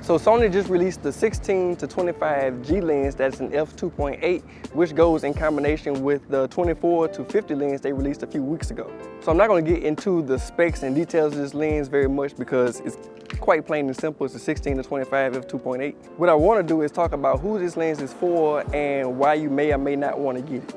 So Sony just released the 16 to 25 G lens that's an f2.8, which goes in combination with the 24 to 50 lens they released a few weeks ago. So I'm not going to get into the specs and details of this lens very much because it's quite plain and simple. It's a 16 to 25 f2.8. What I want to do is talk about who this lens is for and why you may or may not want to get it.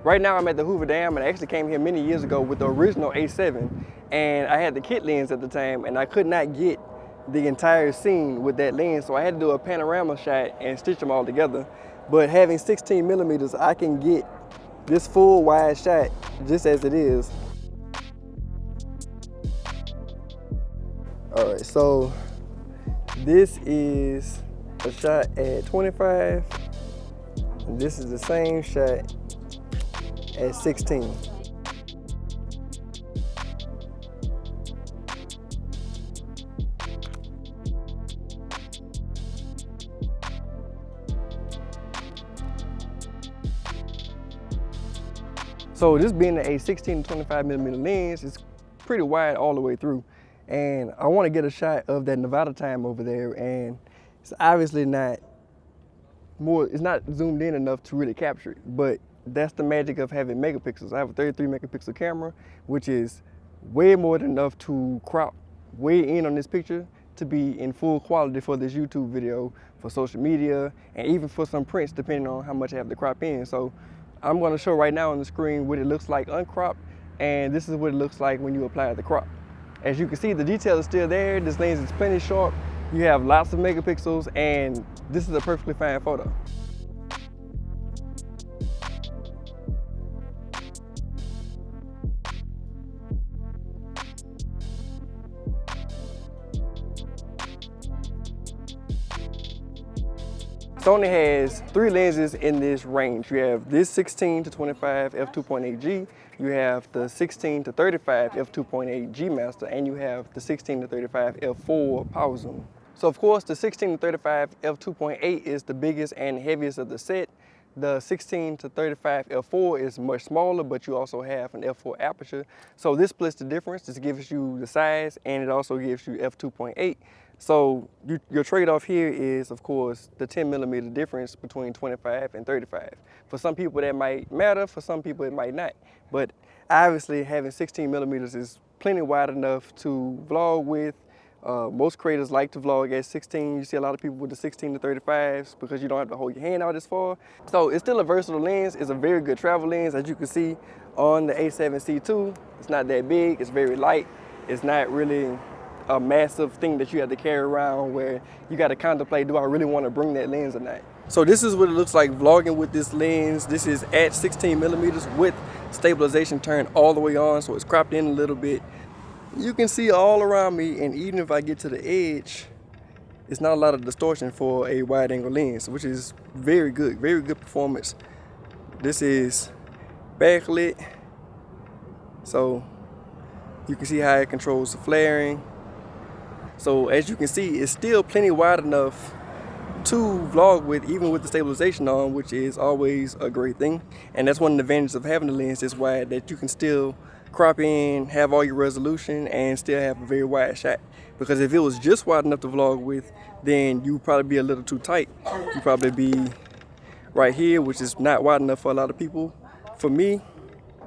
Right now I'm at the Hoover Dam, and I actually came here many years ago with the original A7, and I had the kit lens at the time, and I could not get the entire scene with that lens, so I had to do a panorama shot and stitch them all together. But having 16 millimeters, I can get this full wide shot just as it is. All right, so this is a shot at 25, and this is the same shot at 16. So this being a 16 to 25 millimeter lens, it's pretty wide all the way through. And I want to get a shot of that Nevada time over there, and it's obviously not zoomed in enough to really capture it, but that's the magic of having megapixels. I have a 33 megapixel camera, which is way more than enough to crop way in on this picture to be in full quality for this YouTube video, for social media, and even for some prints, depending on how much I have to crop in. So I'm going to show right now on the screen what it looks like uncropped, and this is what it looks like when you apply the crop. As you can see, the detail is still there. This lens is plenty sharp. You have lots of megapixels, and this is a perfectly fine photo. Sony has 3 lenses in this range. You have this 16 to 25 f2.8G, you have the 16 to 35 f2.8 G Master, and you have the 16 to 35 f4 Power Zoom. So of course the 16 to 35 f2.8 is the biggest and heaviest of the set. The 16 to 35 f4 is much smaller, but you also have an f4 aperture. So this splits the difference. This gives you the size, and it also gives you f2.8. So your trade-off here is, of course, the 10 millimeter difference between 25 and 35. For some people that might matter, for some people it might not. But obviously having 16 millimeters is plenty wide enough to vlog with. Most creators like to vlog at 16. You see a lot of people with the 16 to 35s because you don't have to hold your hand out as far. So it's still a versatile lens. It's a very good travel lens, as you can see on the A7C II. It's not that big, it's very light. It's not really a massive thing that you have to carry around where you got to contemplate, do I really want to bring that lens or not? So this is what it looks like vlogging with this lens. This is at 16 millimeters with stabilization turned all the way on, so it's cropped in a little bit. You can see all around me, and even if I get to the edge, it's not a lot of distortion for a wide angle lens, which is very good performance. This is backlit, so you can see how it controls the flaring. So as you can see, it's still plenty wide enough to vlog with, even with the stabilization on, which is always a great thing. And that's one of the advantages of having the lens this wide, that you can still crop in, have all your resolution, and still have a very wide shot. Because if it was just wide enough to vlog with, then you'd probably be a little too tight. You'd probably be right here, which is not wide enough for a lot of people. For me,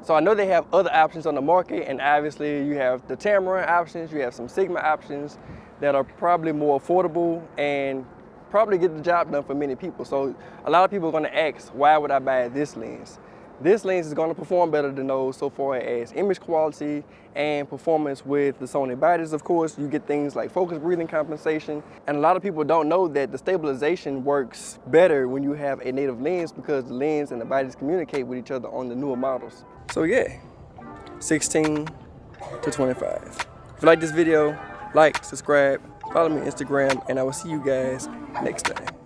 so I know they have other options on the market, and obviously you have the Tamron options, you have some Sigma options that are probably more affordable and probably get the job done for many people. So a lot of people are going to ask, why would I buy this lens? This lens is going to perform better than those so far as image quality and performance with the Sony bodies. Of course, you get things like focus breathing compensation, and a lot of people don't know that the stabilization works better when you have a native lens because the lens and the bodies communicate with each other on the newer models. So yeah, 16 to 25. If you like this video, like, subscribe, follow me on Instagram, and I will see you guys next time.